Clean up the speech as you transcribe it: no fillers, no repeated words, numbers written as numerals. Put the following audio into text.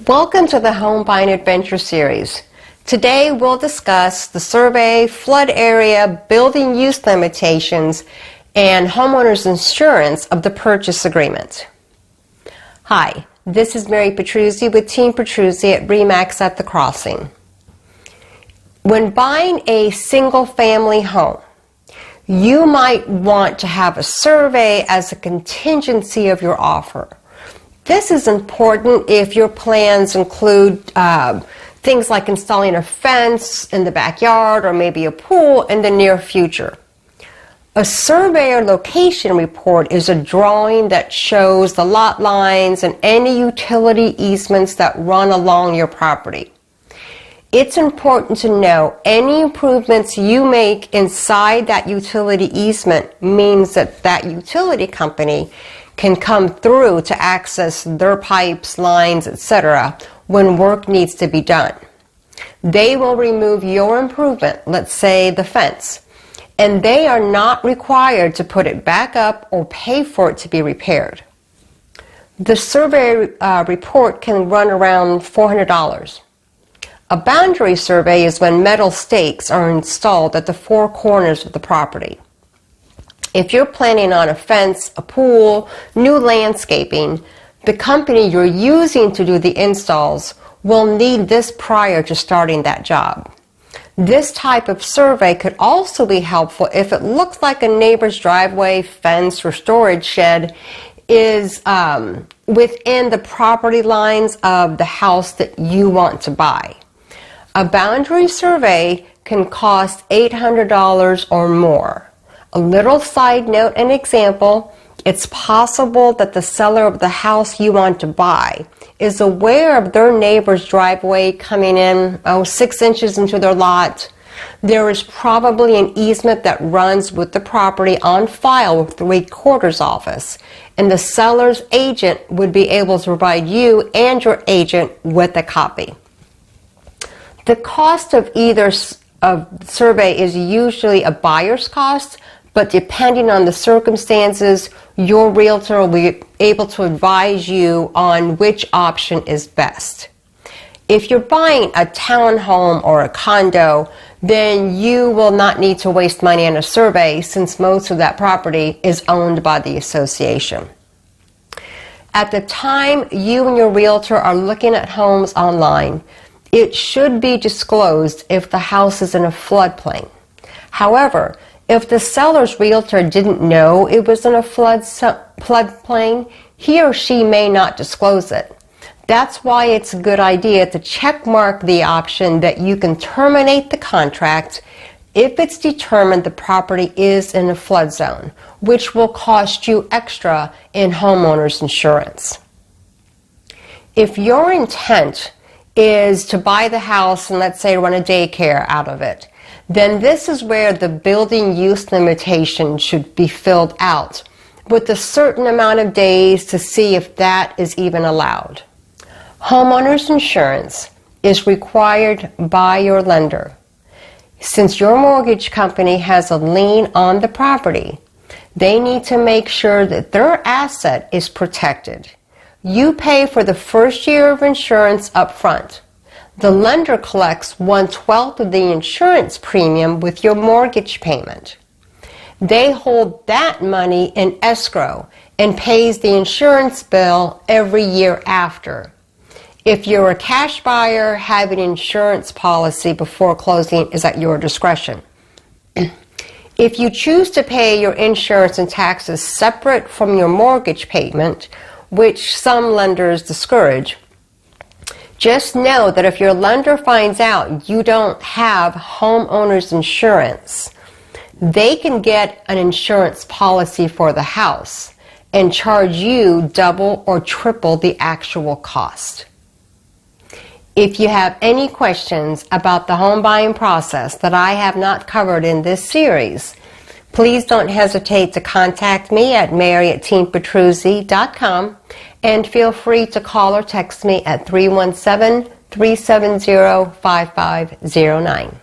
Welcome to the Home Buying Adventure Series. Today we'll discuss the survey, flood area, building use limitations, and homeowners insurance of the purchase agreement. Hi, this is Mary Petruzzi with Team Petruzzi at RE/MAX at the Crossing. When buying a single-family home, you might want to have a survey as a contingency of your offer. This is important if your plans include things like installing a fence in the backyard or maybe a pool in the near future. A survey or location report is a drawing that shows the lot lines and any utility easements that run along your property. It's important to know any improvements you make inside that utility easement means that that utility company can come through to access their pipes, lines, etc. when work needs to be done. They will remove your improvement, let's say the fence, and they are not required to put it back up or pay for it to be repaired. The survey report can run around $400. A boundary survey is when metal stakes are installed at the four corners of the property. If you're planning on a fence, a pool, new landscaping, the company you're using to do the installs will need this prior to starting that job. This type of survey could also be helpful if it looks like a neighbor's driveway, fence, or storage shed is within the property lines of the house that you want to buy. A boundary survey can cost $800 or more. A little side note and example, it's possible that the seller of the house you want to buy is aware of their neighbor's driveway coming in 6 inches into their lot. There is probably an easement that runs with the property on file with the recorder's office, and the seller's agent would be able to provide you and your agent with a copy. The cost of either survey is usually a buyer's cost, but depending on the circumstances, your realtor will be able to advise you on which option is best. If you're buying a townhome or a condo, then you will not need to waste money on a survey since most of that property is owned by the association. At the time you and your realtor are looking at homes online, it should be disclosed if the house is in a floodplain. However, if the seller's realtor didn't know it was in a floodplain, he or she may not disclose it. That's why it's a good idea to check mark the option that you can terminate the contract if it's determined the property is in a flood zone, which will cost you extra in homeowners insurance. If your intent is to buy the house and let's say run a daycare out of it, then this is where the building use limitation should be filled out with a certain amount of days to see if that is even allowed. Homeowners insurance is required by your lender. Since your mortgage company has a lien on the property, they need to make sure that their asset is protected. You pay for the first year of insurance up front. The lender collects 1/12 of the insurance premium with your mortgage payment. They hold that money in escrow and pays the insurance bill every year after. If you're a cash buyer, having an insurance policy before closing is at your discretion. If you choose to pay your insurance and taxes separate from your mortgage payment, which some lenders discourage, just know that if your lender finds out you don't have homeowners insurance, they can get an insurance policy for the house and charge you double or triple the actual cost. If you have any questions about the home buying process that I have not covered in this series, please don't hesitate to contact me at mary@teampetruzzi.com and feel free to call or text me at 317-370-5509.